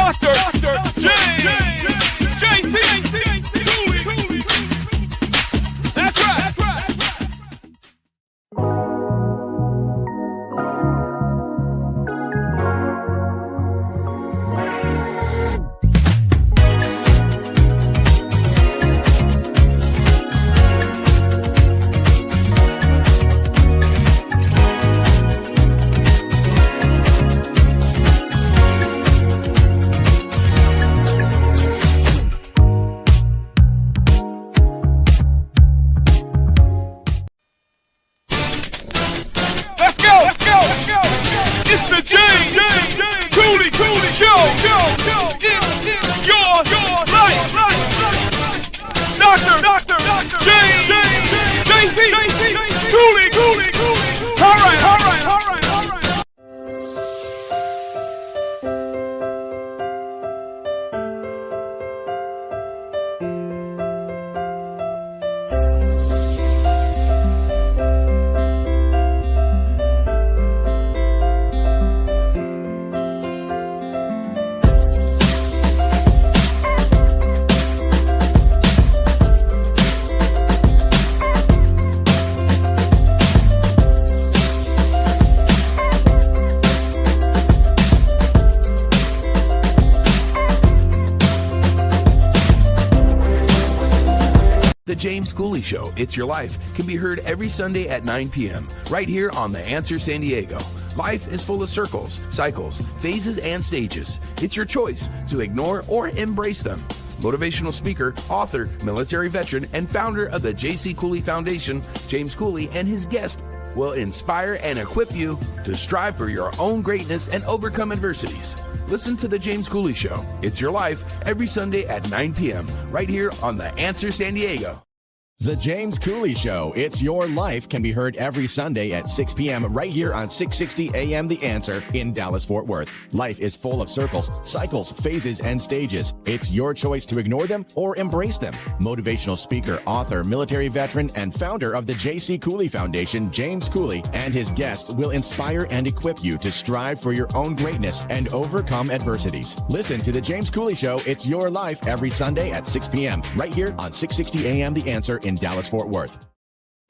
Dr. James J.C. Cooley. That's right. It's the James Cooley Show. It's your life. Dr. James J.C. Cooley. All right. The James Cooley Show, It's Your Life, can be heard every Sunday at 9 p.m. right here on The Answer San Diego. Life is full of circles, cycles, phases, and stages. It's your choice to ignore or embrace them. Motivational speaker, author, military veteran, and founder of the J.C. Cooley Foundation, James Cooley and his guest will inspire and equip you to strive for your own greatness and overcome adversities. Listen to The James Cooley Show, It's Your Life, every Sunday at 9 p.m. right here on The Answer San Diego. The James Cooley Show, It's Your Life, can be heard every Sunday at 6 p.m. right here on 660 AM The Answer in Dallas-Fort Worth. Life is full of circles, cycles, phases, and stages. It's your choice to ignore them or embrace them. Motivational speaker, author, military veteran, and founder of the J.C. Cooley Foundation, James Cooley, and his guests will inspire and equip you to strive for your own greatness and overcome adversities. Listen to The James Cooley Show, It's Your Life, every Sunday at 6 p.m. right here on 660 AM The Answer in Dallas-Fort Worth.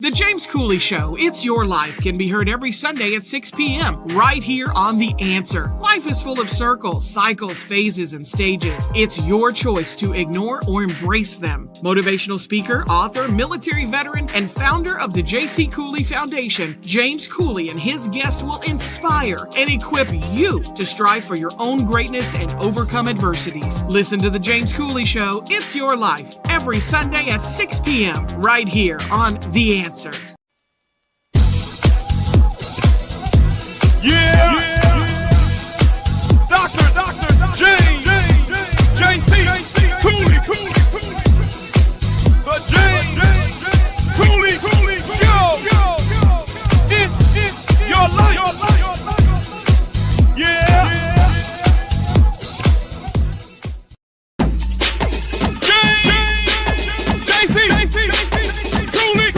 The James Cooley Show, It's Your Life, can be heard every Sunday at 6 p.m. right here on The Answer. Life is full of circles, cycles, phases, and stages. It's your choice to ignore or embrace them. Motivational speaker, author, military veteran, and founder of the J.C. Cooley Foundation, James Cooley and his guests will inspire and equip you to strive for your own greatness and overcome adversities. Listen to The James Cooley Show, It's Your Life, every Sunday at 6 p.m. right here on The Answer. Yeah. Dr. James J.C. Cooley. The James Cooley Show. It's your life. Yeah. James J.C. Cooley.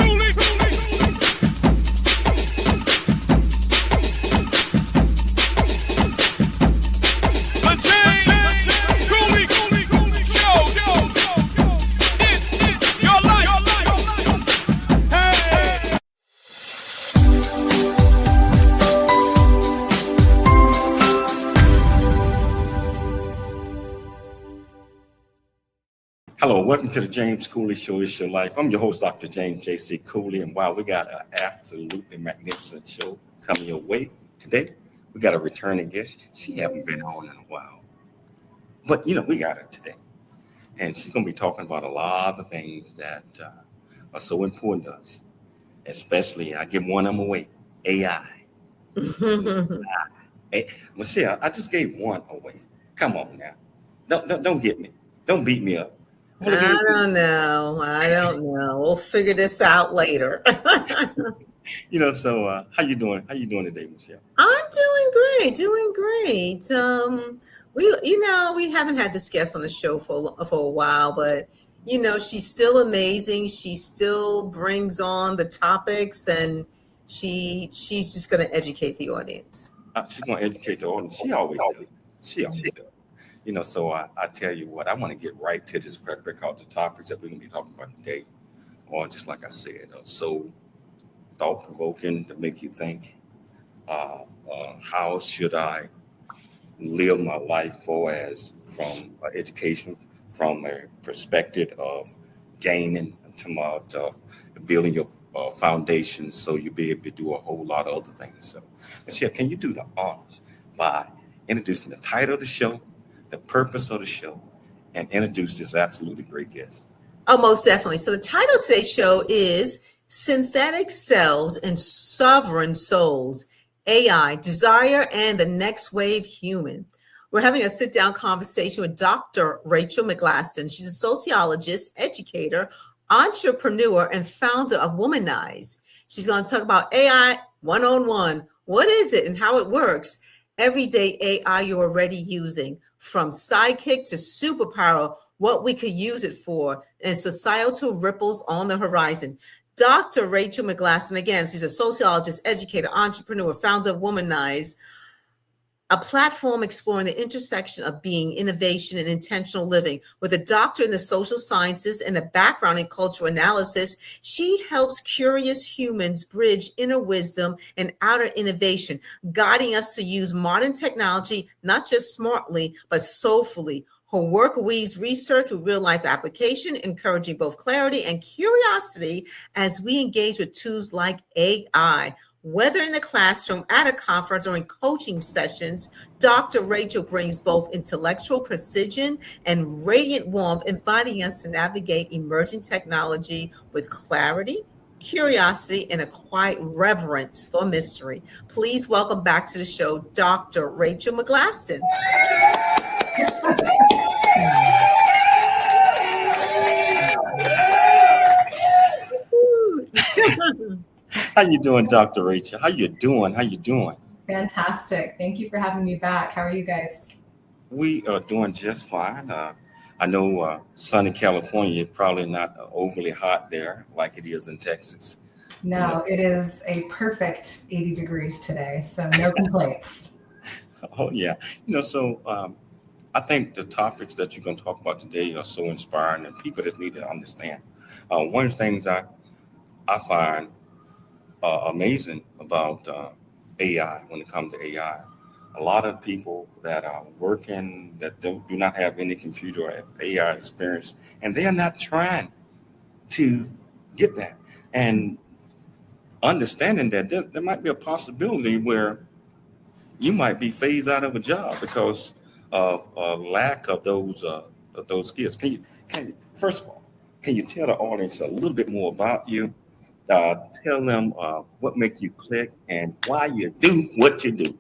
Hello, welcome to the James Cooley Show, It's Your Life. I'm your host, Dr. James J.C. Cooley, and wow, we got an absolutely magnificent show coming your way today. We got a returning guest. She hasn't been on in a while, but we got her today, and she's going to be talking about a lot of things that are so important to us, especially, I give one of them away, AI. Hey, Michelle, I just gave one away. Come on now. Don't get me. Don't beat me up. I don't know. We'll figure this out later. So how you doing? How you doing today, Michelle? I'm doing great. We haven't had this guest on the show for a while, but she's still amazing. She still brings on the topics, and she's just going to educate the audience. She's going to educate the audience. She always does. So I tell you what, I want to get right to this because the topics that we're going to be talking about today are, just like I said, so thought-provoking to make you think. How should I live my life from education, from a perspective of gaining to building your foundation so you'll be able to do a whole lot of other things. So, Michelle, can you do the honors by introducing the title of the show, the purpose of the show, and introduce this absolutely great guest? Oh, most definitely. So the title of today's show is Synthetic Selves and Sovereign Souls, AI, Desire, and the Next Wave Human. We're having a sit-down conversation with Dr. Rachael McGlaston. She's a sociologist, educator, entrepreneur, and founder of Womanize. She's going to talk about AI one-on-one. What is it and how it works? Everyday AI you're already using, from Sidekick to Superpower, what we could use it for, and societal ripples on the horizon. Dr. Rachael McGlaston, again, she's a sociologist, educator, entrepreneur, founder of Womanize, a platform exploring the intersection of being, innovation, and intentional living. With a doctorate in the social sciences and a background in cultural analysis, she helps curious humans bridge inner wisdom and outer innovation, guiding us to use modern technology, not just smartly, but soulfully. Her work weaves research with real-life application, encouraging both clarity and curiosity as we engage with tools like AI. Whether in the classroom, at a conference, or in coaching sessions, Dr. Rachael brings both intellectual precision and radiant warmth, inviting us to navigate emerging technology with clarity, curiosity, and a quiet reverence for mystery. Please welcome back to the show, Dr. Rachael McGlaston. How you doing, Dr. Rachel? How you doing? Fantastic. Thank you for having me back. How are you guys? We are doing just fine. I know sunny California, probably not overly hot there like it is in Texas. No, it is a perfect 80 degrees today, so no complaints. Oh, yeah. I think the topics that you're going to talk about today are so inspiring, and people just need to understand. One of the things I find amazing about AI, when it comes to AI, a lot of people that are working that do not have any computer or AI experience, and they are not trying to get that. And understanding that there might be a possibility where you might be phased out of a job because of a lack of those skills. Can you first of all, can you tell the audience a little bit more about you? Tell them what makes you click and why you do what you do.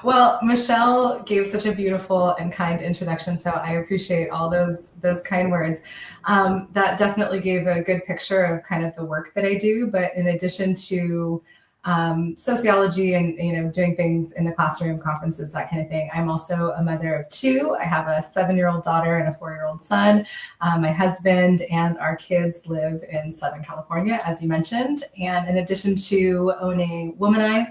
Well, Michelle gave such a beautiful and kind introduction, so I appreciate all those kind words. That definitely gave a good picture of kind of the work that I do. But in addition to sociology and doing things in the classroom, conferences, that kind of thing, I'm also a mother of two. I have a 7-year-old daughter and a 4-year-old son. My husband and our kids live in Southern California, as you mentioned. And in addition to owning Womanize,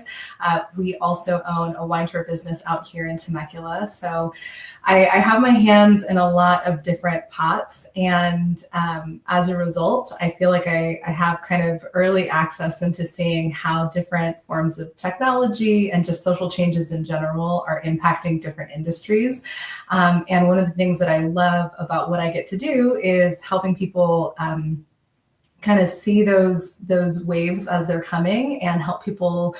we also own a wine tour business out here in Temecula. So I have my hands in a lot of different pots, and as a result, I feel like I have kind of early access into seeing how different forms of technology and just social changes in general are impacting different industries. And one of the things that I love about what I get to do is helping people kind of see those waves as they're coming and help people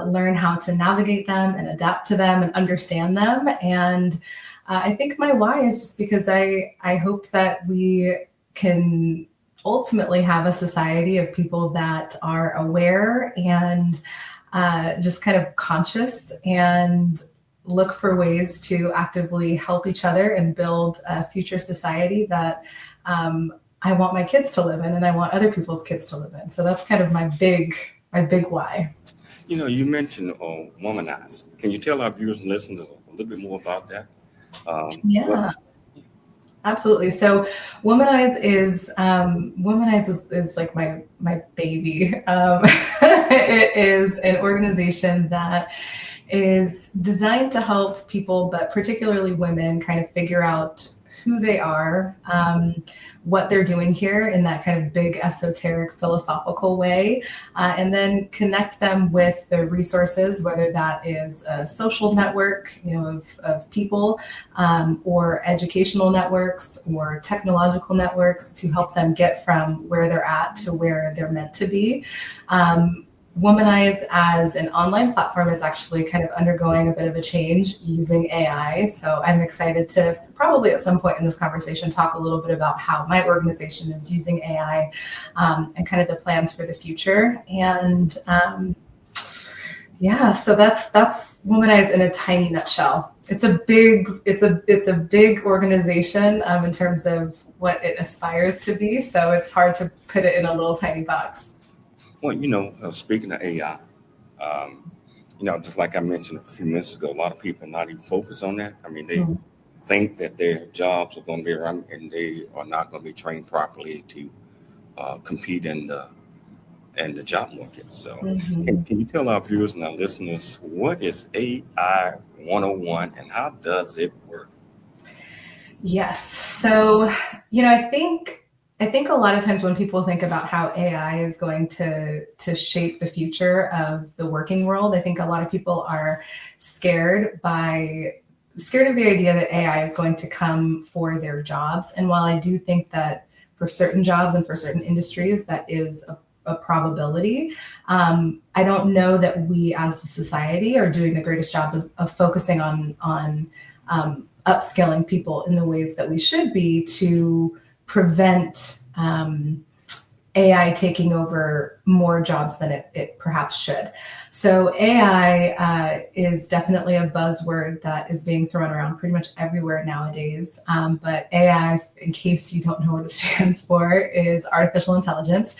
learn how to navigate them and adapt to them and understand them. And I think my why is just because I hope that we can ultimately have a society of people that are aware and just kind of conscious and look for ways to actively help each other and build a future society that I want my kids to live in and I want other people's kids to live in. So that's kind of my big why. You mentioned Womanize. Can you tell our viewers and listeners a little bit more about that? Yeah, absolutely. So Womanize is like my baby. It is an organization that is designed to help people, but particularly women, kind of figure out who they are, what they're doing here in that kind of big esoteric philosophical way, and then connect them with the resources, whether that is a social network, of people, or educational networks or technological networks to help them get from where they're at to where they're meant to be. Womanize as an online platform is actually kind of undergoing a bit of a change using AI. So I'm excited to probably at some point in this conversation talk a little bit about how my organization is using AI, and kind of the plans for the future. And so that's Womanize in a tiny nutshell. It's a big organization in terms of what it aspires to be. So it's hard to put it in a little tiny box. Well, speaking of AI, just like I mentioned a few minutes ago, a lot of people are not even focused on that. I mean, they think that their jobs are going to be around and they are not going to be trained properly to compete in the job market. So can you tell our viewers and our listeners, what is AI 101 and how does it work? Yes. So, I think a lot of times when people think about how AI is going to shape the future of the working world, I think a lot of people are scared of the idea that AI is going to come for their jobs. And while I do think that for certain jobs and for certain industries, that is a probability, I don't know that we as a society are doing the greatest job of focusing on upskilling people in the ways that we should be to prevent AI taking over more jobs than it perhaps should. So AI is definitely a buzzword that is being thrown around pretty much everywhere nowadays. But AI, in case you don't know what it stands for, is artificial intelligence.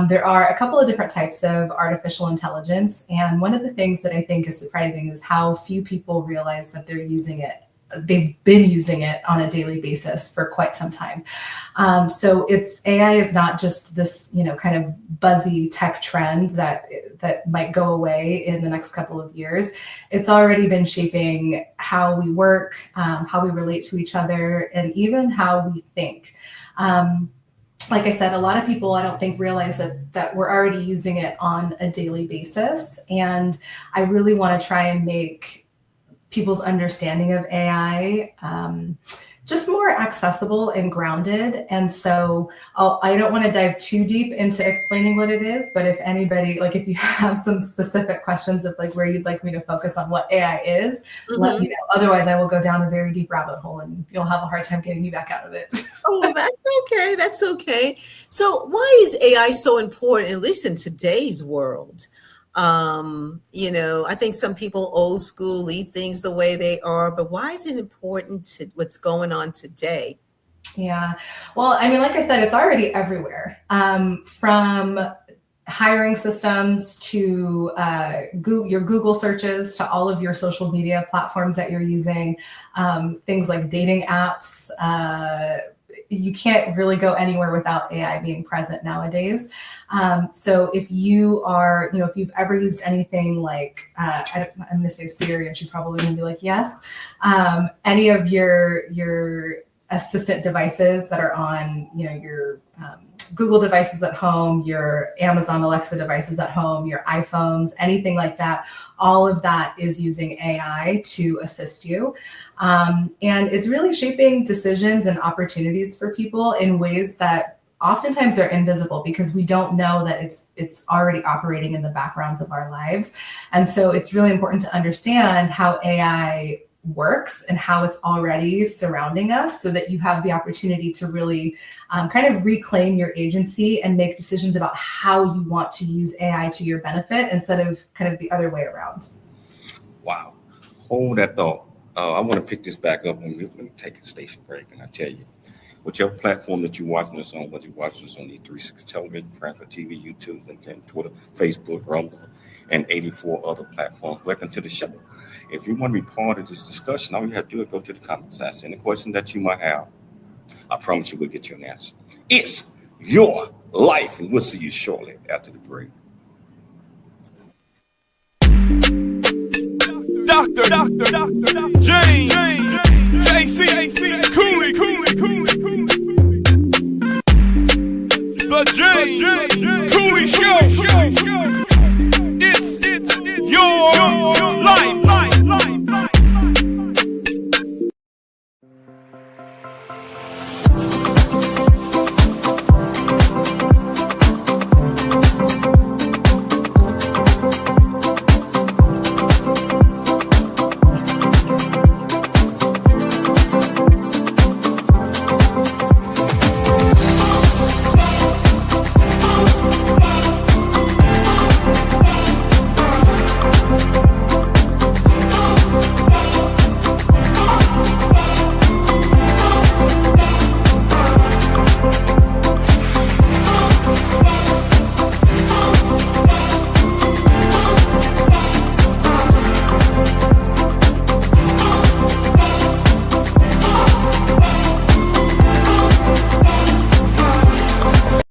There are a couple of different types of artificial intelligence. And one of the things that I think is surprising is how few people realize that they're using it. They've been using it on a daily basis for quite some time. So AI is not just this, kind of buzzy tech trend that might go away in the next couple of years. It's already been shaping how we work, how we relate to each other, and even how we think. Like I said, a lot of people, I don't think, realize that we're already using it on a daily basis. And I really want to try and make people's understanding of AI just more accessible and grounded. And so I don't want to dive too deep into explaining what it is, but if anybody, if you have some specific questions of where you'd like me to focus on what AI is, let me know. Otherwise, I will go down a very deep rabbit hole and you'll have a hard time getting me back out of it. Oh, that's okay. That's okay. So why is AI so important, at least in today's world? I think some people old school leave things the way they are, but why is it important to what's going on today? Yeah. Well, like I said, it's already everywhere, from hiring systems to your Google searches to all of your social media platforms that you're using, things like dating apps. You can't really go anywhere without AI being present nowadays. So if you are, if you've ever used anything like, I'm going to say Siri, and she's probably going to be like, yes. Any of your assistant devices that are on, your Google devices at home, your Amazon Alexa devices at home, your iPhones, anything like that, all of that is using AI to assist you. And it's really shaping decisions and opportunities for people in ways that oftentimes are invisible because we don't know that it's already operating in the backgrounds of our lives. And so it's really important to understand how AI works and how it's already surrounding us so that you have the opportunity to really kind of reclaim your agency and make decisions about how you want to use AI to your benefit instead of kind of the other way around. Wow. Hold that thought. I want to pick this back up and we're going to take a station break. And I tell you, whichever platform that you're watching us on, whether you're watching us on the 360 television, Frankfurt TV, YouTube, LinkedIn, Twitter, Facebook, Rumble, and 84 other platforms, welcome to the show. If you want to be part of this discussion, all you have to do is go to the comments. Ask any question that you might have. I promise you we'll get you an answer. It's your life, and we'll see you shortly after the break. Dr. James J.C. Cooley. The James Cooley Show. It's your life.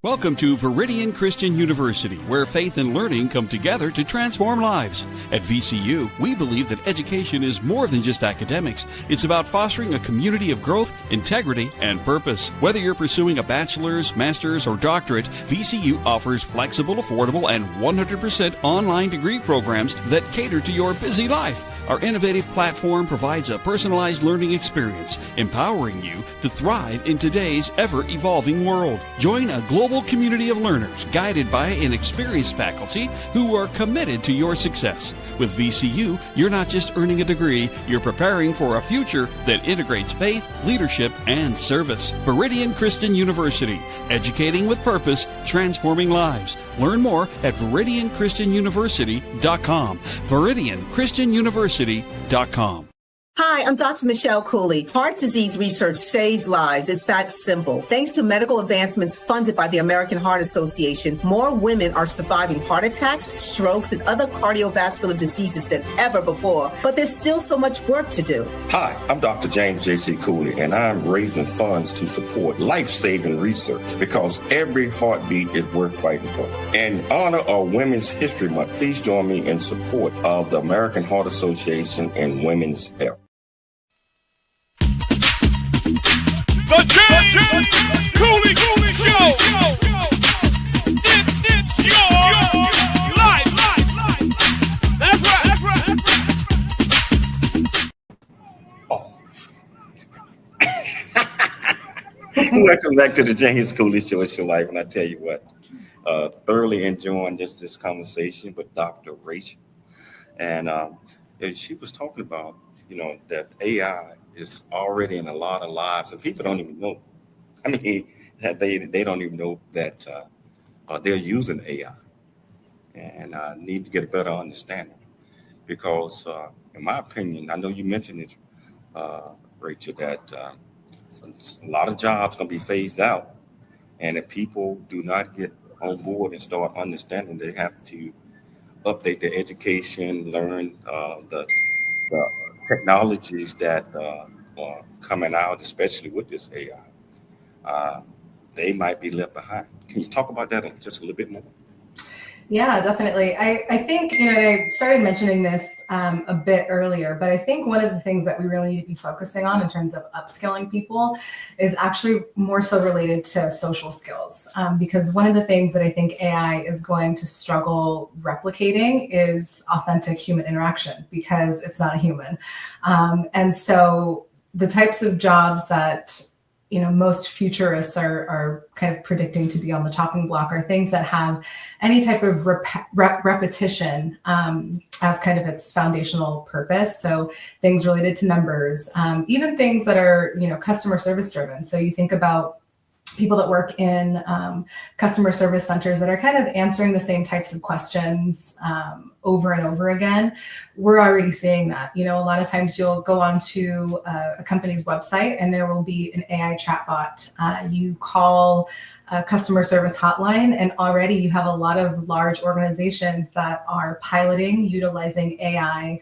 Welcome to Viridian Christian University, where faith and learning come together to transform lives. At VCU, we believe that education is more than just academics. It's about fostering a community of growth, integrity, and purpose. Whether you're pursuing a bachelor's, master's, or doctorate, VCU offers flexible, affordable, and 100% online degree programs that cater to your busy life. Our innovative platform provides a personalized learning experience, empowering you to thrive in today's ever-evolving world. Join a global community of learners guided by an experienced faculty who are committed to your success. With VCU, you're not just earning a degree, you're preparing for a future that integrates faith, leadership, and service. Viridian Christian University, educating with purpose, transforming lives. Learn more at ViridianChristianUniversity.com. ViridianChristianUniversity.com. Hi, I'm Dr. Michelle Cooley. Heart disease research saves lives. It's that simple. Thanks to medical advancements funded by the American Heart Association, more women are surviving heart attacks, strokes, and other cardiovascular diseases than ever before. But there's still so much work to do. Hi, I'm Dr. James J.C. Cooley, and I'm raising funds to support life-saving research because every heartbeat is worth fighting for. In honor of Women's History Month, please join me in support of the American Heart Association and women's health. The James Cooley Show. It's your life. That's right. Oh. Welcome back to the James Cooley Show. It's your life, and I tell you what, thoroughly enjoying this conversation with Dr. Rachael, and she was talking about that AI is already in a lot of lives, and people don't even know. I mean, that they don't even know that they're using AI, and need to get a better understanding. Because, in my opinion, I know you mentioned it, Rachel, that a lot of jobs going to be phased out, and if people do not get on board and start understanding, they have to update their education, learn the technologies that are coming out, especially with this AI, they might be left behind. Can you talk about that just a little bit more? Yeah, definitely. I think, I started mentioning this a bit earlier, but I think one of the things that we really need to be focusing on in terms of upskilling people is actually more so related to social skills. Because one of the things that I think AI is going to struggle replicating is authentic human interaction, because it's not a human. And so the types of jobs that most futurists are kind of predicting to be on the chopping block are things that have any type of repetition as kind of its foundational purpose. So things related to numbers, even things that are, customer service driven. So you think about people that work in customer service centers that are kind of answering the same types of questions over and over again. We're already seeing that. A lot of times you'll go onto a company's website and there will be an AI chatbot. You call a customer service hotline, and already you have a lot of large organizations that are piloting, utilizing AI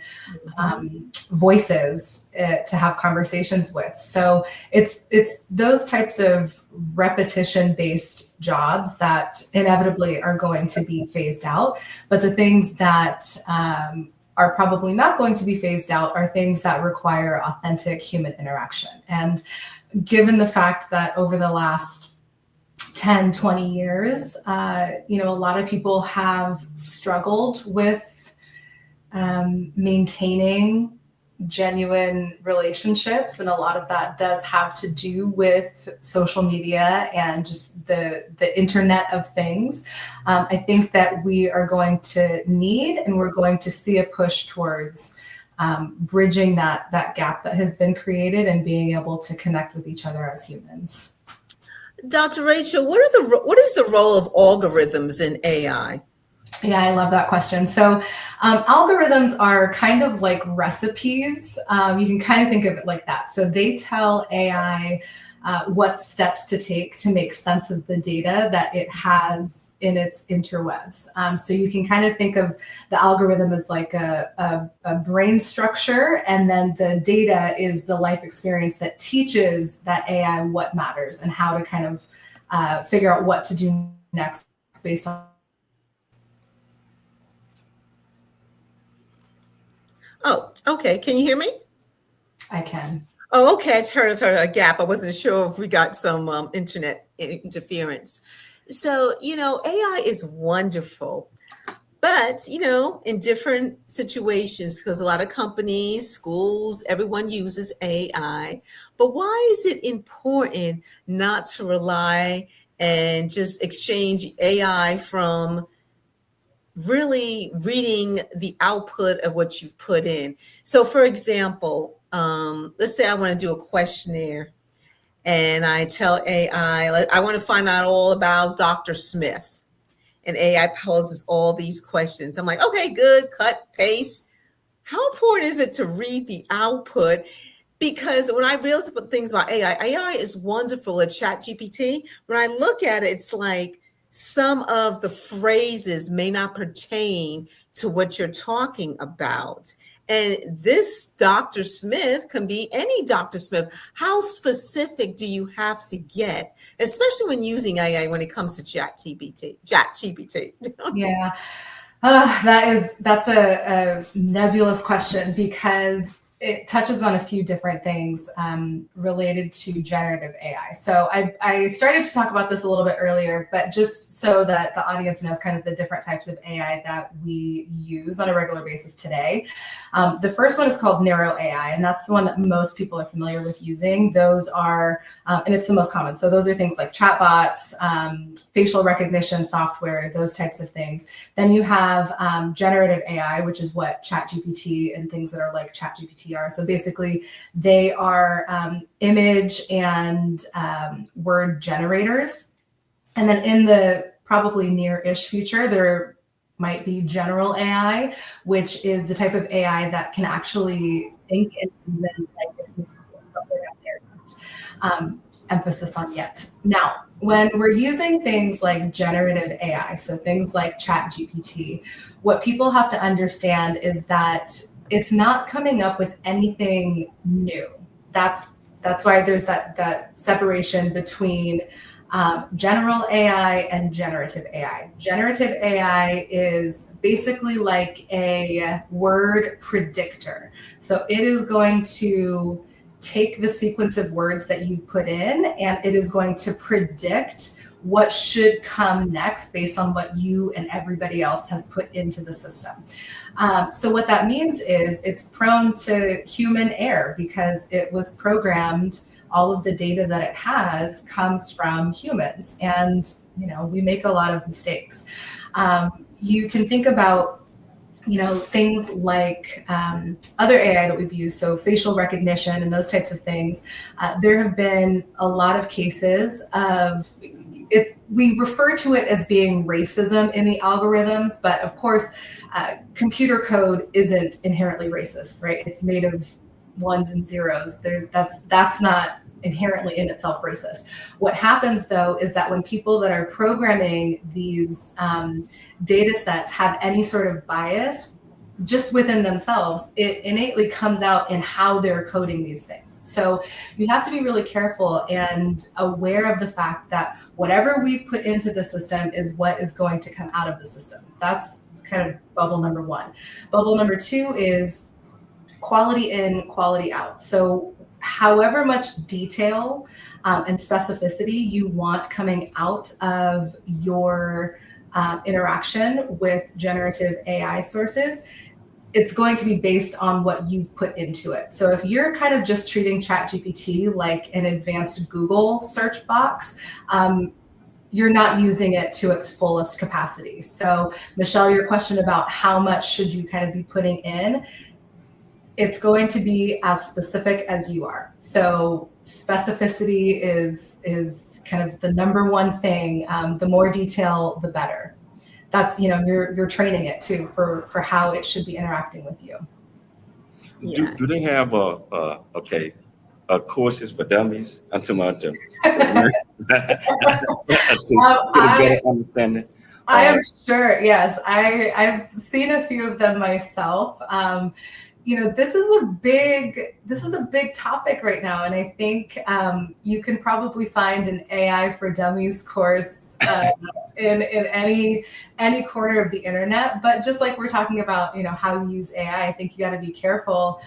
voices to have conversations with. So it's those types of repetition-based jobs that inevitably are going to be phased out. But the things that are probably not going to be phased out are things that require authentic human interaction. And given the fact that over the last 10, 20 years, a lot of people have struggled with maintaining genuine relationships. And a lot of that does have to do with social media and just the internet of things. I think that we are going to need, and we're going to see a push towards bridging that gap that has been created and being able to connect with each other as humans. Dr. Rachel, what is the role of algorithms in AI? Yeah, I love that question. So algorithms are kind of like recipes. You can kind of think of it like that. So they tell AI what steps to take to make sense of the data that it has in its interwebs. So you can kind of think of the algorithm as like a brain structure, and then the data is the life experience that teaches that AI what matters and how to kind of figure out what to do next based on. Oh, okay. Can you hear me? I can. Oh, okay. I heard a gap. I wasn't sure if we got some internet interference. So, AI is wonderful, but, in different situations, because a lot of companies, schools, everyone uses AI. But why is it important not to rely and just exchange AI from really reading the output of what you've put in? So for example, let's say I want to do a questionnaire and I tell AI, I want to find out all about Dr. Smith, and AI poses all these questions. I'm like, okay, good, cut, paste. How important is it to read the output? Because when I realize about things about AI is wonderful at ChatGPT. When I look at it, it's like some of the phrases may not pertain to what you're talking about. And this Dr. Smith can be any Dr. Smith. How specific do you have to get, especially when using AI when it comes to ChatGPT? Yeah, that's a nebulous question, because it touches on a few different things related to generative AI. So I started to talk about this a little bit earlier, but just so that the audience knows kind of the different types of AI that we use on a regular basis today. The first one is called narrow AI, and that's the one that most people are familiar with using. Those are, and it's the most common. So those are things like chatbots, facial recognition software, those types of things. Then you have generative AI, which is what ChatGPT and things that are like ChatGPT are. So basically, they are image and word generators. And then in the probably near-ish future, there might be general AI, which is the type of AI that can actually think and reason like emphasis on yet. Now, when we're using things like generative AI, so things like ChatGPT, what people have to understand is that it's not coming up with anything new. That's why there's that separation between general AI and generative AI. Generative AI is basically like a word predictor. So it is going to take the sequence of words that you put in, and it is going to predict what should come next based on what you and everybody else has put into the system. So what that means is it's prone to human error because it was programmed. All of the data that it has comes from humans, and we make a lot of mistakes. You can think about things like other AI that we've used, so facial recognition and those types of things. There have been a lot of cases of we refer to it as being racism in the algorithms, but of course, computer code isn't inherently racist, right? It's made of ones and zeros. That's not inherently in itself racist. What happens though is that when people that are programming these data sets have any sort of bias just within themselves, it innately comes out in how they're coding these things. So you have to be really careful and aware of the fact that whatever we've put into the system is what is going to come out of the system. That's kind of bubble number one. Bubble number two is quality in, quality out. So however much detail and specificity you want coming out of your interaction with generative AI sources, it's going to be based on what you've put into it. So if you're kind of just treating ChatGPT like an advanced Google search box, you're not using it to its fullest capacity. So Michelle, your question about how much should you kind of be putting in, it's going to be as specific as you are. So specificity is kind of the number one thing. The more detail, the better. That's, you're training it too for how it should be interacting with you. Do they have courses for dummies? I'm talking about to better understanding. I am sure. Yes, I've seen a few of them myself. This is a big topic right now, and I think you can probably find an AI for Dummies course in any corner of the internet. But just like we're talking about, how you use AI, I think you got to be careful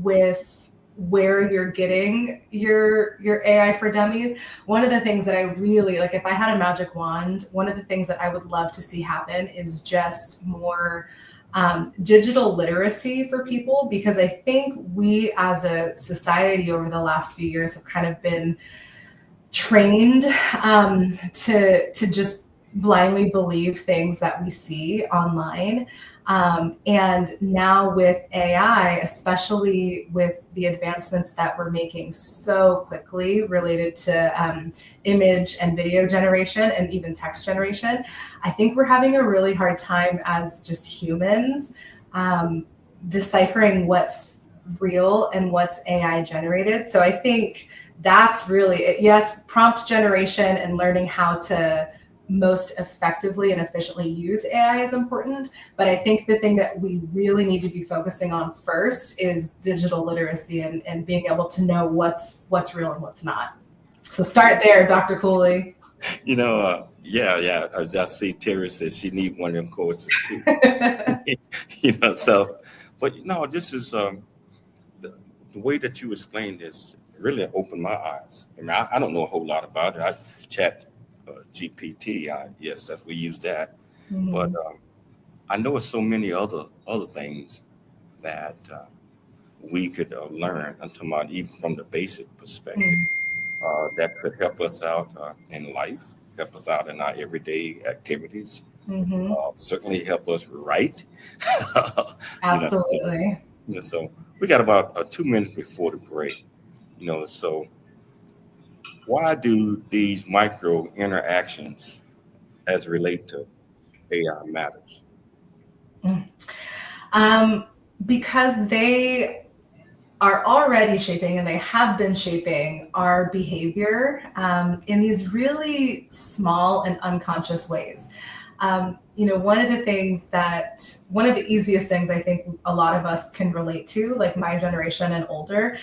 with where you're getting your AI for Dummies. One of the things that I really like, if I had a magic wand, one of the things that I would love to see happen is just more digital literacy for people, because I think we as a society over the last few years have kind of been trained to just blindly believe things that we see online. And now with AI, especially with the advancements that we're making so quickly related to image and video generation and even text generation, I think we're having a really hard time as just humans deciphering what's real and what's AI generated. So I think that's really it. Yes, prompt generation and learning how to most effectively and efficiently use AI is important, but I think the thing that we really need to be focusing on first is digital literacy and being able to know what's real and what's not. So start there, Dr. Cooley. Yeah. I just see Terry says she needs one of them courses too. This is the way that you explained this really opened my eyes. I mean, I don't know a whole lot about it. I chat GPT, yes, we use that. Mm-hmm. But I know there's so many other things that we could learn. I'm talking about even from the basic perspective, that could help us out in life, help us out in our everyday activities. Mm-hmm. Certainly help us write. Absolutely. So we got about 2 minutes before the break. So why do these micro interactions as relate to AI matters? Because they are already shaping, and they have been shaping our behavior in these really small and unconscious ways. One of the easiest things I think a lot of us can relate to, like my generation and older,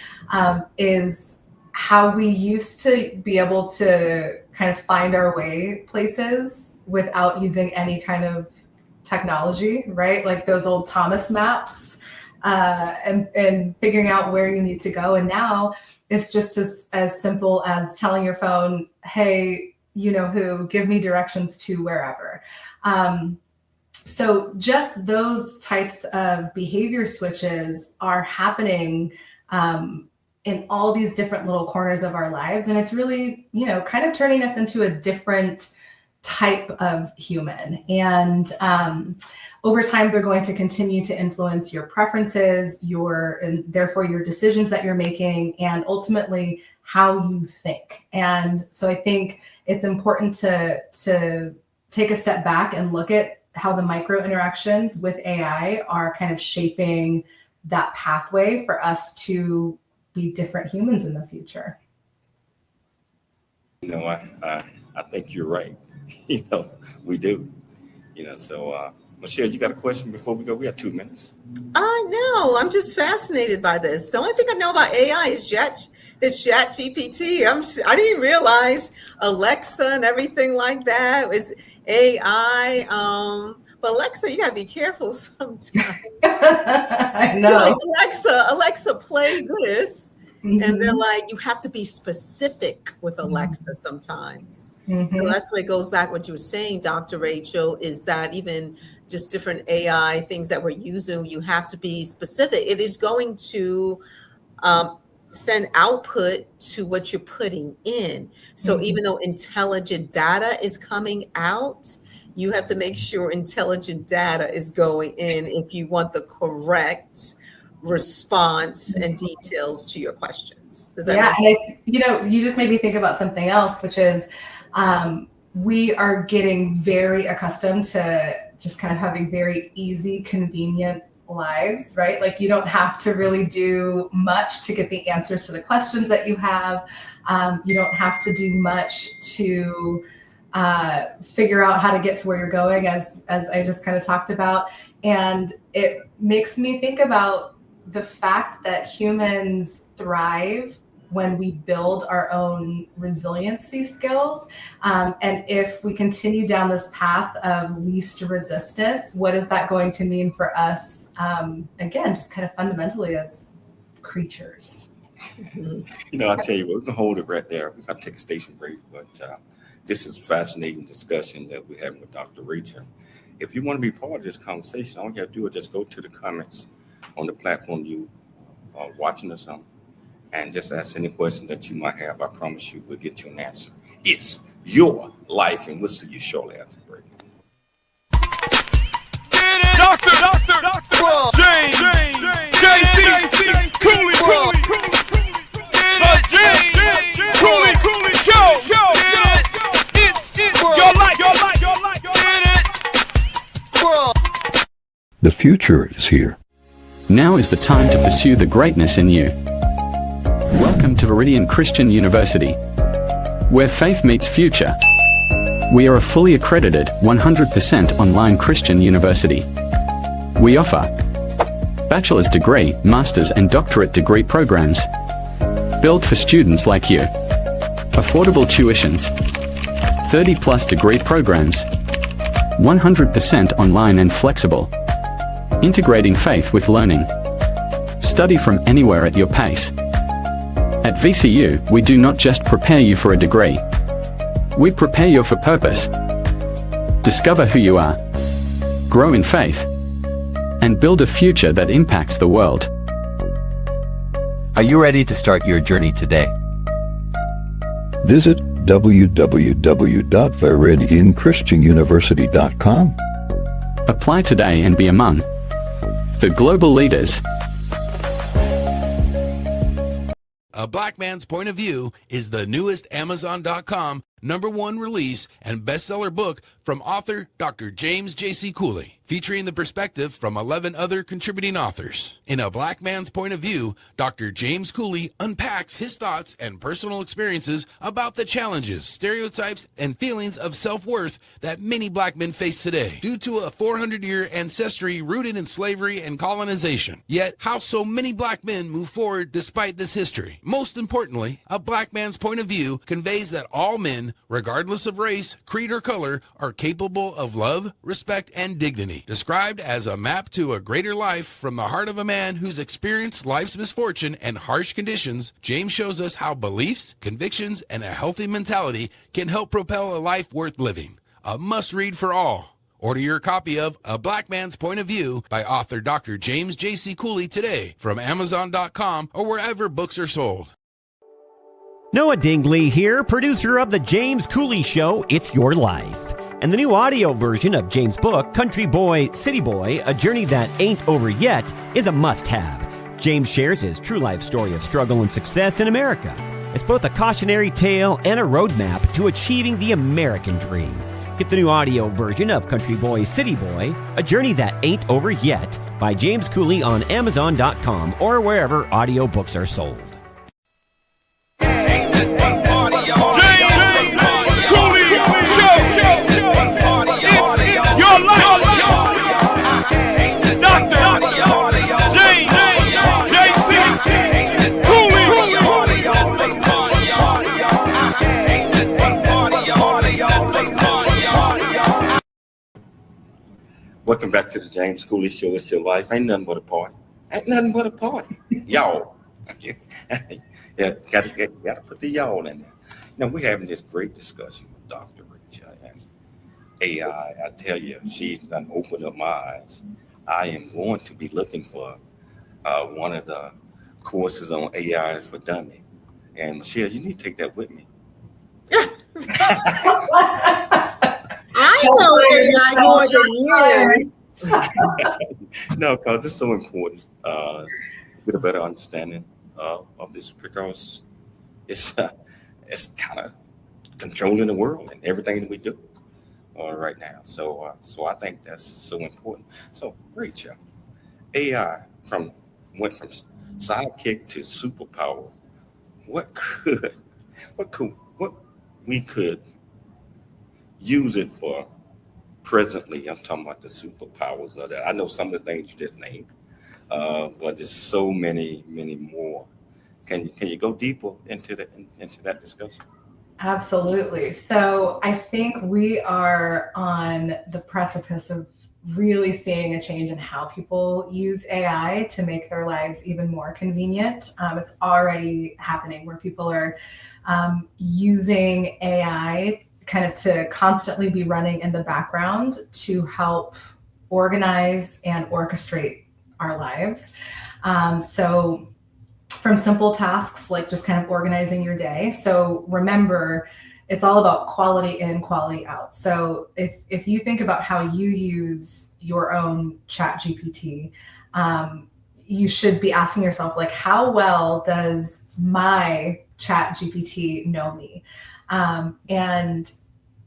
is how we used to be able to kind of find our way places without using any kind of technology, right? Like those old Thomas maps and figuring out where you need to go. And now it's just as simple as telling your phone, hey, give me directions to wherever. So just those types of behavior switches are happening in all these different little corners of our lives. And it's really, kind of turning us into a different type of human. And over time, they're going to continue to influence your preferences, and therefore your decisions that you're making, and ultimately how you think. And so I think it's important to take a step back and look at how the micro interactions with AI are kind of shaping that pathway for us to be different humans in the future. I think you're right. We do. So Michelle, you got a question before we go? We have 2 minutes. No, I'm just fascinated by this. The only thing I know about AI is ChatGPT. I didn't realize Alexa and everything like that was AI. But Alexa, you gotta be careful sometimes. I know. Like, Alexa, play this. And they're like, you have to be specific with Alexa sometimes. So that's where it goes back what you were saying, Dr. Rachel, is that even just different AI things that we're using, you have to be specific. It is going to send output to what you're putting in. So even though intelligent data is coming out, you have to make sure intelligent data is going in if you want the correct response and details to your questions. Does that make sense? You just made me think about something else, which is we are getting very accustomed to just kind of having very easy, convenient lives, right? Like you don't have to really do much to get the answers to the questions that you have. You don't have to do much to figure out how to get to where you're going, as I just kind of talked about. And it makes me think about the fact that humans thrive when we build our own resiliency skills. And if we continue down this path of least resistance, what is that going to mean for us? Again, just kind of fundamentally as creatures. I'll tell you what, we can hold it right there. I'll take a station break, but this is a fascinating discussion that we're having with Dr. Rachel. If you want to be part of this conversation, all you have to do is just go to the comments on the platform you are watching us on and just ask any question that you might have. I promise you we'll get you an answer. It's your life, and we'll see you shortly after the break. Doctor James JC Cooley. The James Cooley Show. It's your life. The future is here. Now is the time to pursue the greatness in you. Welcome to Viridian Christian University, where faith meets future. We are a fully accredited, 100% online Christian university. We offer bachelor's degree, master's and doctorate degree programs, built for students like you. Affordable tuitions, 30+ degree programs, 100% online and flexible. Integrating faith with learning. Study from anywhere at your pace. At VCU, we do not just prepare you for a degree. We prepare you for purpose. Discover who you are. Grow in faith. And build a future that impacts the world. Are you ready to start your journey today? Visit www.viridianchristianuniversity.com. Apply today and be among the global leaders. A Black Man's Point of View is the newest Amazon.com #1 release and bestseller book from author Dr. James J.C. Cooley, featuring the perspective from 11 other contributing authors. In A Black Man's Point of View, Dr. James Cooley unpacks his thoughts and personal experiences about the challenges, stereotypes, and feelings of self-worth that many black men face today due to a 400-year ancestry rooted in slavery and colonization. Yet, how so many black men move forward despite this history. Most importantly, A Black Man's Point of View conveys that all men, regardless of race, creed, or color, are capable of love, respect, and dignity. Described as a map to a greater life from the heart of a man who's experienced life's misfortune and harsh conditions, James shows us how beliefs, convictions, and a healthy mentality can help propel a life worth living. A must-read for all. Order your copy of A Black Man's Point of View by author Dr. James J.C. Cooley today from Amazon.com or wherever books are sold. Noah Dingley here, producer of The James Cooley Show, It's Your Life. And the new audio version of James' book, Country Boy, City Boy, A Journey That Ain't Over Yet, is a must-have. James shares his true life story of struggle and success in America. It's both a cautionary tale and a roadmap to achieving the American dream. Get the new audio version of Country Boy, City Boy, A Journey That Ain't Over Yet by James Cooley on Amazon.com or wherever audiobooks are sold. Welcome back to the James Cooley Show. It's your life. Ain't nothing but a party. Ain't nothing but a party. Y'all. Yeah, gotta put the y'all in there. We're having this great discussion with Dr. Rachael and AI. I tell you, she's done opened up my eyes. I am going to be looking for one of the courses on AI for Dummies. And Michelle, you need to take that with me. I know AI more than you. No, because it's so important to get a better understanding of this, because it's kind of controlling the world and everything that we do right now. So I think that's so important. So, Rachel, AI went from sidekick to superpower. What we could use it for presently? I'm talking about the superpowers of that. I know some of the things you just named, but there's so many more. Can you go deeper into that discussion? Absolutely. So I think we are on the precipice of really seeing a change in how people use AI to make their lives even more convenient. It's already happening where people are using AI kind of to constantly be running in the background to help organize and orchestrate our lives. So from simple tasks like just kind of organizing your day. So remember, it's all about quality in, quality out. So if you think about how you use your own Chat GPT, you should be asking yourself, like, how well does my Chat GPT know me? And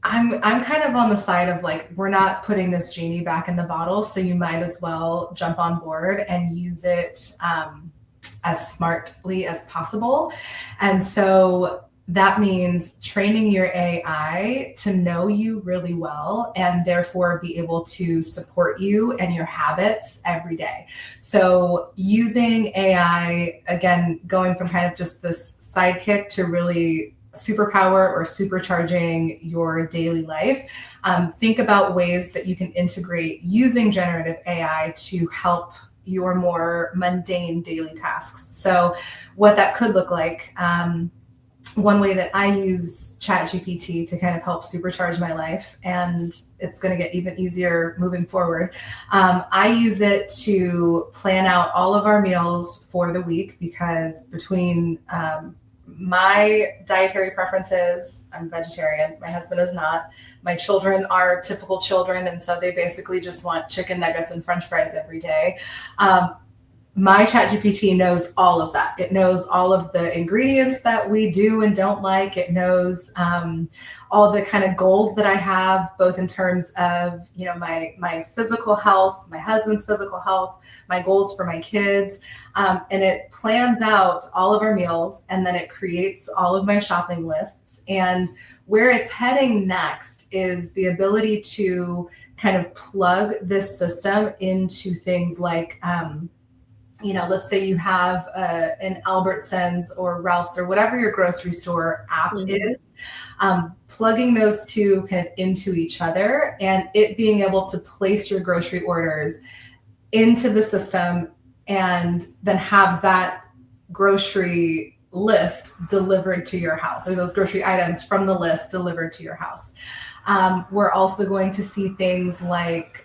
I'm kind of on the side of like, we're not putting this genie back in the bottle, so you might as well jump on board and use it as smartly as possible. And so that means training your AI to know you really well and therefore be able to support you and your habits every day. So using AI, again, going from kind of just this sidekick to really superpower or supercharging your daily life. Think about ways that you can integrate using generative AI to help your more mundane daily tasks. So what that could look like, one way that I use ChatGPT to kind of help supercharge my life, and it's going to get even easier moving forward. I use it to plan out all of our meals for the week, because between my dietary preferences, I'm vegetarian, my husband is not, my children are typical children, and so they basically just want chicken nuggets and French fries every day. My ChatGPT knows all of that. It knows all of the ingredients that we do and don't like. It knows all the kind of goals that I have, both in terms of, you know, my physical health, my husband's physical health, my goals for my kids. And it plans out all of our meals, and then it creates all of my shopping lists. And where it's heading next is the ability to kind of plug this system into things like, you know, let's say you have an Albertsons or Ralph's or whatever your grocery store app is, plugging those two kind of into each other, and it being able to place your grocery orders into the system and then have that grocery list delivered to your house, or those grocery items from the list delivered to your house. We're also going to see things like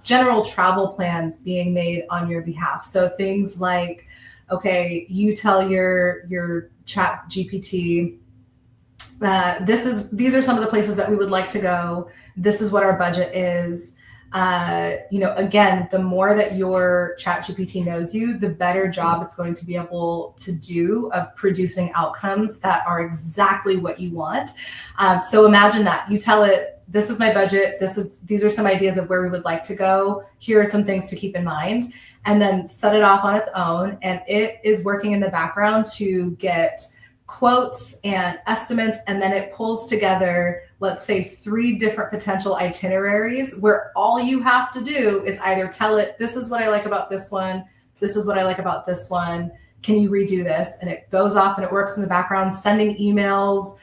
general travel plans being made on your behalf. So things like, okay, you tell your Chat GPT, these are some of the places that we would like to go. This is what our budget is. You know, again, the more that your Chat GPT knows you, the better job it's going to be able to do of producing outcomes that are exactly what you want. So imagine that you tell it, this is my budget. These are some ideas of where we would like to go. Here are some things to keep in mind, and then set it off on its own. And it is working in the background to get quotes and estimates, and then it pulls together, let's say, 3 different potential itineraries where all you have to do is either tell it, this is what I like about this one, this is what I like about this one, can you redo this? And it goes off and it works in the background, sending emails,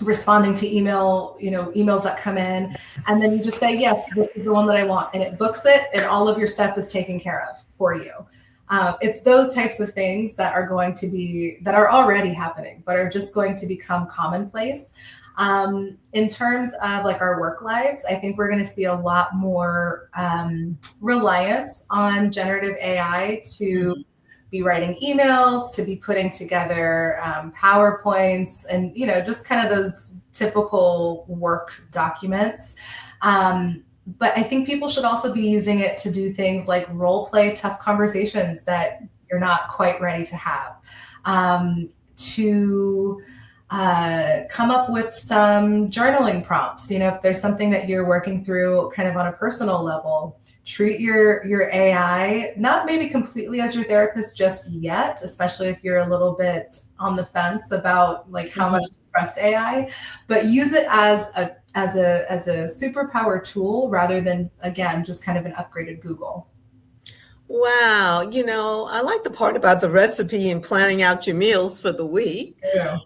responding to emails that come in, and then you just say, yes, this is the one that I want, and it books it, and all of your stuff is taken care of for you. It's those types of things that are already happening, but are just going to become commonplace. In terms of like our work lives, I think we're going to see a lot more reliance on generative AI to be writing emails, to be putting together PowerPoints, and just kind of those typical work documents. But I think people should also be using it to do things like role play tough conversations that you're not quite ready to have, to come up with some journaling prompts. If there's something that you're working through kind of on a personal level, treat your AI, not maybe completely as your therapist just yet, especially if you're a little bit on the fence about like how much to trust AI, but use it as a superpower tool rather than, again, just kind of an upgraded Google. Wow. I like the part about the recipe and planning out your meals for the week. Yeah.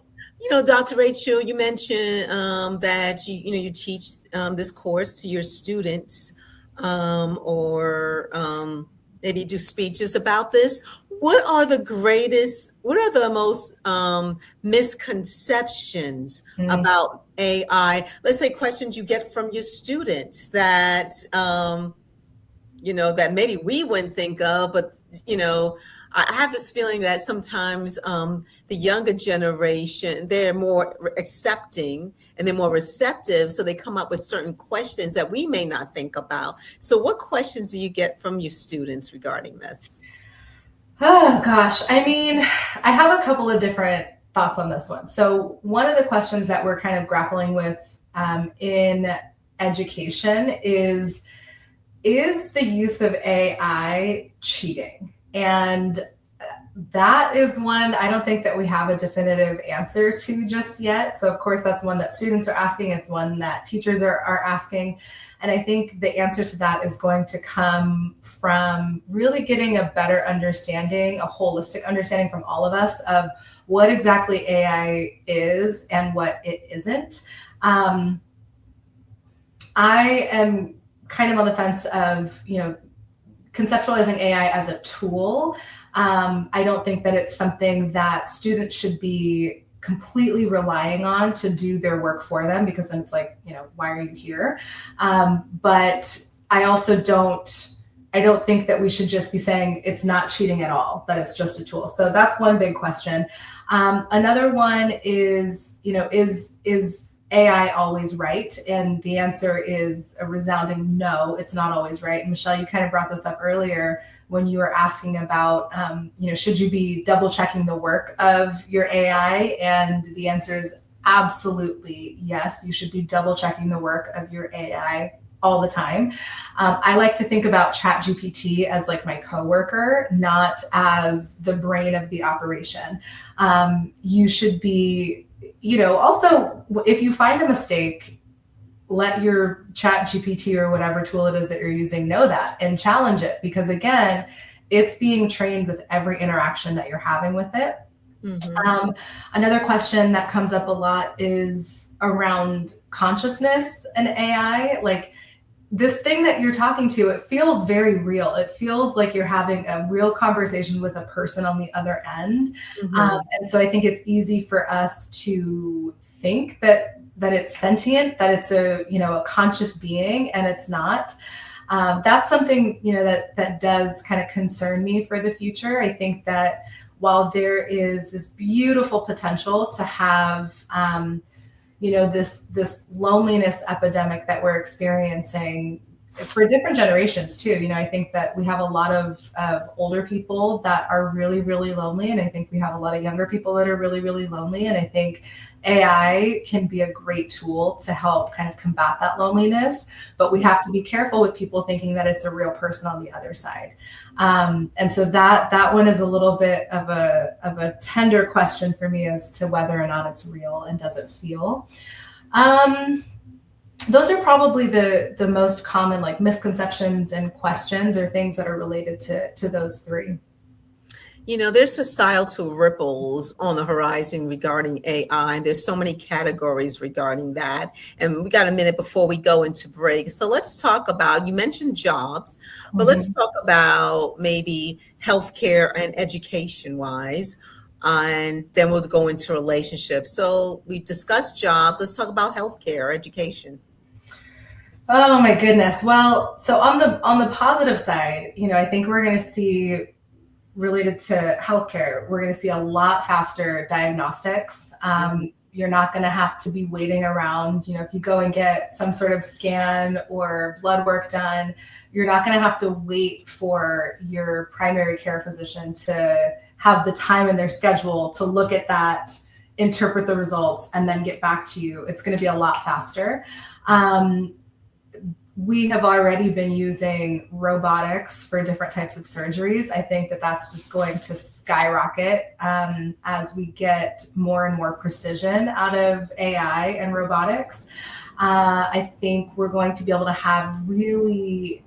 Dr. Rachel, you mentioned that you teach this course to your students, or maybe do speeches about this. What are the most misconceptions about AI? Let's say questions you get from your students that, that maybe we wouldn't think of, but, I have this feeling that sometimes the younger generation, they're more accepting and they're more receptive. So they come up with certain questions that we may not think about. So what questions do you get from your students regarding this? Oh, gosh. I mean, I have a couple of different thoughts on this one. So one of the questions that we're kind of grappling with in education is the use of AI cheating? And that is one I don't think that we have a definitive answer to just yet. So of course, that's one that students are asking. It's one that teachers are asking. And I think the answer to that is going to come from really getting a better understanding, a holistic understanding from all of us of what exactly AI is and what it isn't. I am kind of on the fence of, conceptualizing AI as a tool. I don't think that it's something that students should be completely relying on to do their work for them, because then it's like, why are you here? But I also don't think that we should just be saying it's not cheating at all, that it's just a tool. So that's one big question. Another one is, is AI always right? And the answer is a resounding no, it's not always right. And Michelle, you kind of brought this up earlier when you were asking about, should you be double checking the work of your AI? And the answer is absolutely yes. You should be double checking the work of your AI all the time. I like to think about ChatGPT as like my coworker, not as the brain of the operation. You should be, also, if you find a mistake, let your ChatGPT or whatever tool it is that you're using know that and challenge it, because again, it's being trained with every interaction that you're having with it. Another question that comes up a lot is around consciousness and AI. Like, this thing that you're talking to, it feels very real. It feels like you're having a real conversation with a person on the other end. And so I think it's easy for us to think that it's sentient, that it's a conscious being, and it's not. That's something, that does kind of concern me for the future. I think that while there is this beautiful potential to have, this loneliness epidemic that we're experiencing for different generations too. I think that we have a lot of older people that are really, really lonely. And I think we have a lot of younger people that are really, really lonely. And I think AI can be a great tool to help kind of combat that loneliness, but we have to be careful with people thinking that it's a real person on the other side. And so that one is a little bit of a tender question for me as to whether or not it's real and does it feel. Those are probably the most common like misconceptions and questions or things that are related to those three. There's societal ripples on the horizon regarding AI. There's so many categories regarding that. And we got a minute before we go into break. So let's talk about, you mentioned jobs, but let's talk about maybe healthcare and education wise. And then we'll go into relationships. So we discussed jobs. Let's talk about healthcare, education. Oh my goodness. Well, so on the positive side, I think we're going to see, related to healthcare, we're going to see a lot faster diagnostics. You're not going to have to be waiting around. If you go and get some sort of scan or blood work done, you're not going to have to wait for your primary care physician to have the time in their schedule to look at that, interpret the results, and then get back to you. It's going to be a lot faster. We have already been using robotics for different types of surgeries. I think that that's just going to skyrocket as we get more and more precision out of AI and robotics. I think we're going to be able to have really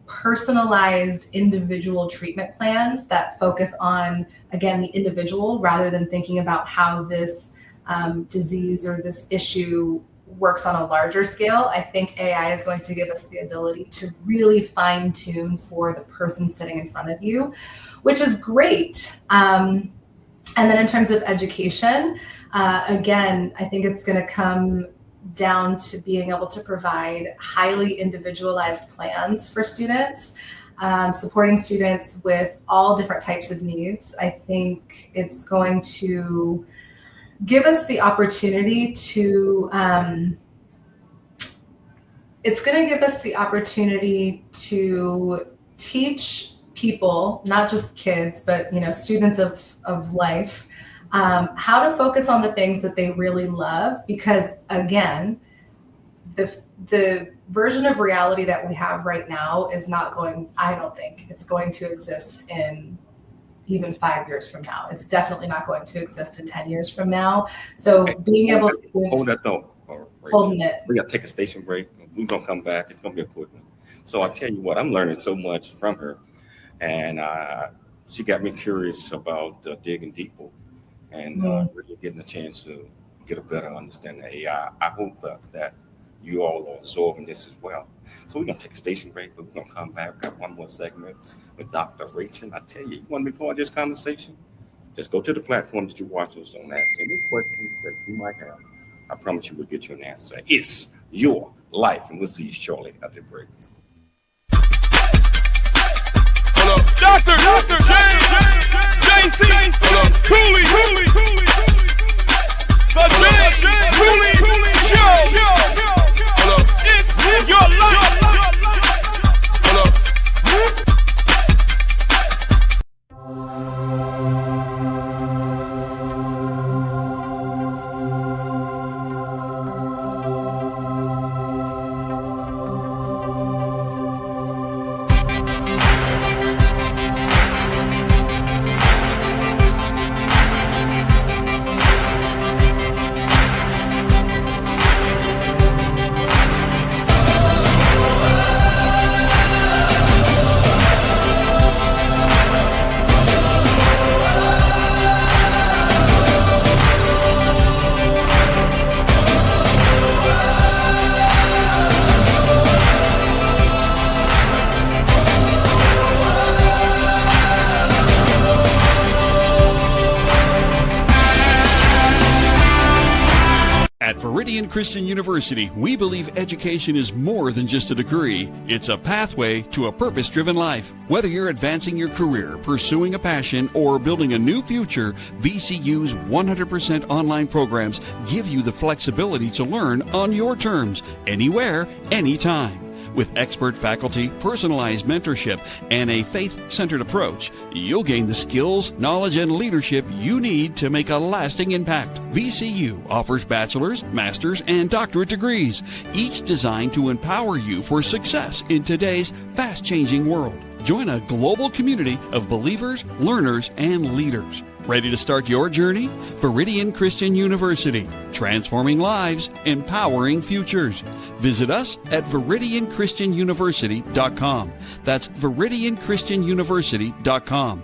personalized individual treatment plans that focus on, again, the individual rather than thinking about how this disease or this issue works on a larger scale. I think AI is going to give us the ability to really fine tune for the person sitting in front of you, which is great. And then in terms of education, again, I think it's going to come down to being able to provide highly individualized plans for students, supporting students with all different types of needs. I think it's going to give us the opportunity to teach people, not just kids, but students of life, how to focus on the things that they really love. Because again, the version of reality that we have right now is not going, I don't think it's going to exist in even 5 years from now. It's definitely not going to exist in 10 years from now. So being able to hold that thought. Holding it. We got to take a station break. We're going to come back. It's going to be a quick one. So I tell you what, I'm learning so much from her. And she got me curious about digging deeper and really getting a chance to get a better understanding of AI. I hope that you all are absorbing this as well. So we're going to take a station break, but we're going to come back. We've got one more segment with Dr. Rachael. I tell you want to be part of this conversation? Just go to the platform that you watch us on. Ask any questions that you might have. I promise you we'll get you an answer. It's your life, and we'll see you shortly after the break. Hello, Dr. JC, Cooley, the Cooley Show. Hello, it's your life. Hello. At Meridian Christian University, we believe education is more than just a degree. It's a pathway to a purpose-driven life. Whether you're advancing your career, pursuing a passion, or building a new future, VCU's 100% online programs give you the flexibility to learn on your terms, anywhere, anytime. With expert faculty, personalized mentorship, and a faith-centered approach, you'll gain the skills, knowledge, and leadership you need to make a lasting impact. VCU offers bachelor's, master's, and doctorate degrees, each designed to empower you for success in today's fast-changing world. Join a global community of believers, learners, and leaders. Ready to start your journey? Meridian Christian University, transforming lives, empowering futures. Visit us at VeridianChristianUniversity.com. That's VeridianChristianUniversity.com.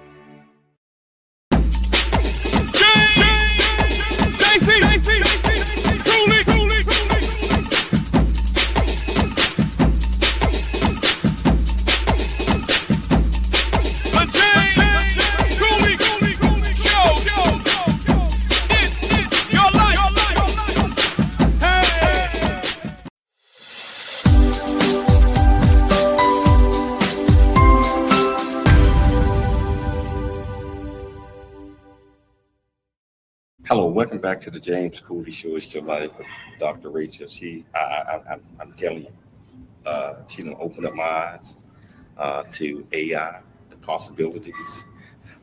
Hello, welcome back to the James Cooley Show. It's your life with Dr. Rachel. I'm telling you, she done opened up my eyes to AI, the possibilities.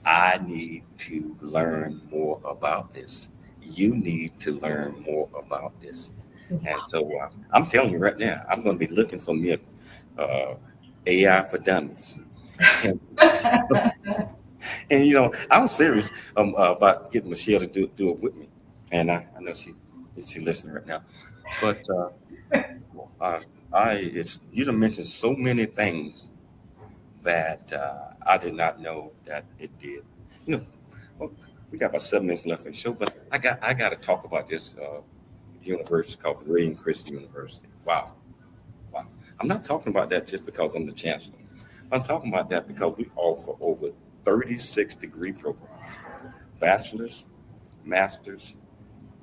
I need to learn more about this. You need to learn more about this. And so I'm telling you right now, I'm going to be looking for me AI for dummies. And you know, I was serious about getting Michelle to do it with me, and I know she's listening right now. But you done mentioned so many things that I did not know that it did. You know, well, we got about 7 minutes left in the show, but I got to talk about this university called Viridian Christian University. Wow. I'm not talking about that just because I'm the chancellor. I'm talking about that because we offer over 36 degree programs, bachelor's, master's,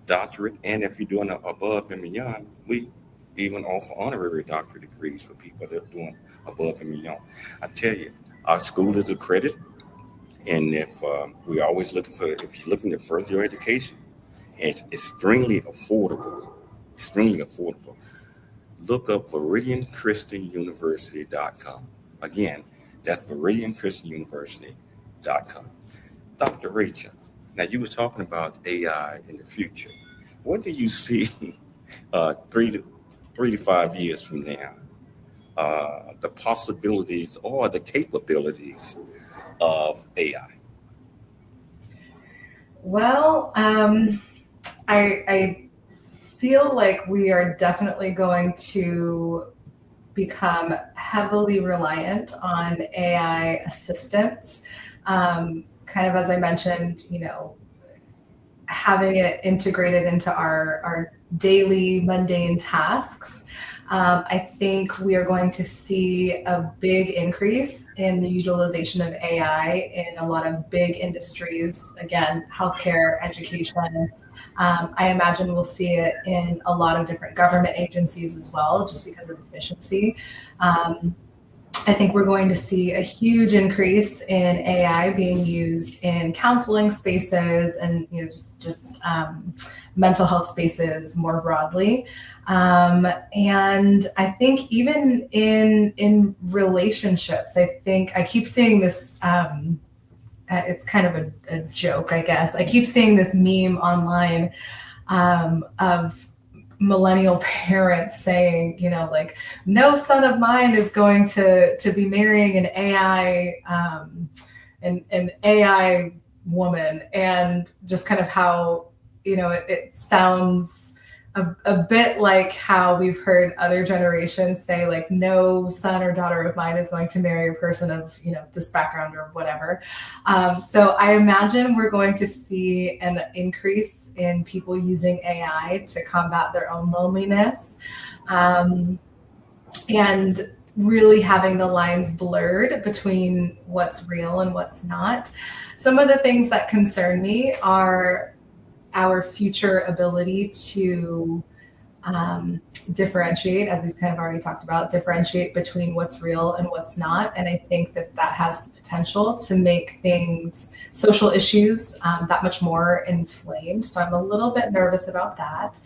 doctorate, and if you're doing above and beyond, we even offer honorary doctorate degrees for people that are doing above and beyond. I tell you, our school is accredited, and if we're always if you're looking to further your education, it's extremely affordable. Look up ViridianChristianUniversity.com. Again, that's ViridianChristianUniversity.com. Dr. Rachel, now you were talking about AI in the future. What do you see 3 to 5 years from now? The possibilities or the capabilities of AI? Well, I feel like we are definitely going to become heavily reliant on AI assistance. Kind of as I mentioned, you know, having it integrated into our daily mundane tasks. I think we are going to see a big increase in the utilization of AI in a lot of big industries. Again, healthcare, education. I imagine we'll see it in a lot of different government agencies as well, just because of efficiency. I think we're going to see a huge increase in AI being used in counseling spaces and, you know, just mental health spaces more broadly. And I think even in relationships, I keep seeing this, it's kind of a joke, I guess. I keep seeing this meme online of millennial parents saying, you know, like, no son of mine is going to be marrying an AI, an AI woman, and just kind of how, you know, it sounds a bit like how we've heard other generations say, like, no son or daughter of mine is going to marry a person of, you know, this background or whatever. So I imagine we're going to see an increase in people using AI to combat their own loneliness, and really having the lines blurred between what's real and what's not. Some of the things that concern me are our future ability to differentiate, as we've kind of already talked about, differentiate between what's real and what's not. And I think that has the potential to make things, social issues, that much more inflamed. So I'm a little bit nervous about that.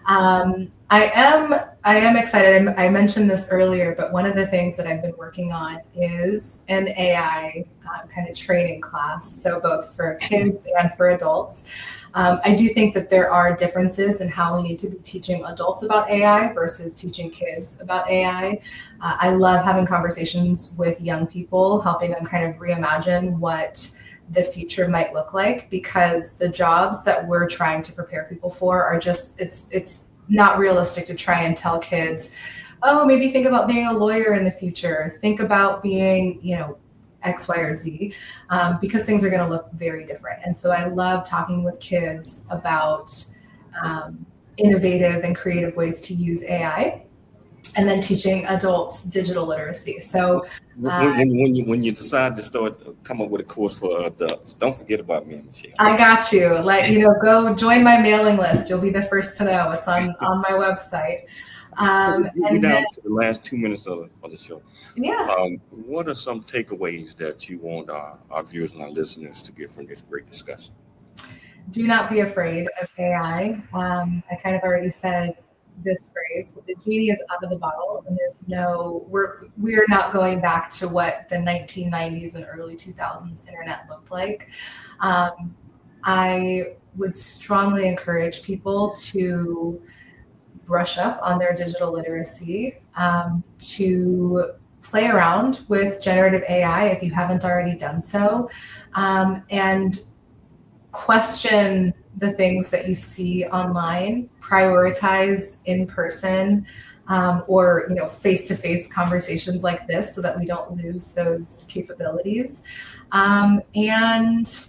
I am excited. I mentioned this earlier, but one of the things that I've been working on is an AI kind of training class. So both for kids and for adults. I do think that there are differences in how we need to be teaching adults about AI versus teaching kids about AI. I love having conversations with young people, helping them kind of reimagine what the future might look like, because the jobs that we're trying to prepare people for are just, it's not realistic to try and tell kids, oh, maybe think about being a lawyer in the future. Think about being, you know, X, Y, or Z, because things are going to look very different. And so I love talking with kids about innovative and creative ways to use AI, and then teaching adults digital literacy. So when you decide to come up with a course for adults, don't forget about me and Michelle. I got you. Go join my mailing list. You'll be the first to know. It's on my website. We're down to the last 2 minutes of the show. Yeah. What are some takeaways that you want our viewers and our listeners to get from this great discussion? do not be afraid of AI. I kind of already said this phrase: the genie is out of the bottle, and we're not going back to what the 1990s and early 2000s internet looked like. I would strongly encourage people to brush up on their digital literacy, to play around with generative AI if you haven't already done so, and question the things that you see online, prioritize in person, or face-to-face conversations like this so that we don't lose those capabilities. And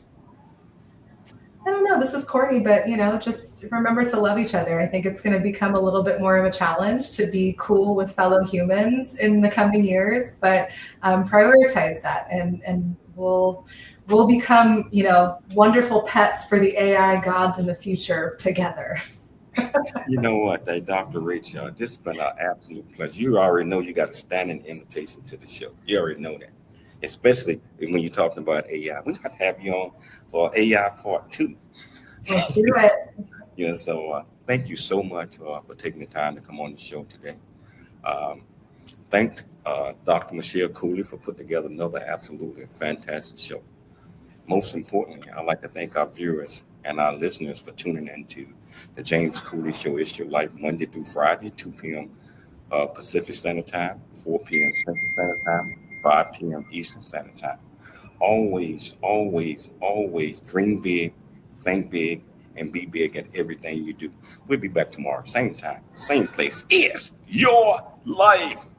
I don't know, this is corny, but just remember to love each other. I think it's going to become a little bit more of a challenge to be cool with fellow humans in the coming years, but prioritize that, and we'll become, wonderful pets for the AI gods in the future together. You know what, Dr. Rachael, this has been an absolute pleasure. You already know you got a standing invitation to the show. You already know that. Especially when you're talking about AI. We have to have you on for AI part 2. Let's do it. So thank you so much for taking the time to come on the show today. Thanks, Dr. Michelle Cooley, for putting together another absolutely fantastic show. Most importantly, I'd like to thank our viewers and our listeners for tuning into the James Cooley Show. It's Your Life, Monday through Friday, 2 p.m. Pacific Standard Time, 4 p.m. Central Standard Time, 5 p.m. Eastern Standard Time. Always, always, always dream big, think big, and be big at everything you do. We'll be back tomorrow, same time, same place. It's your life.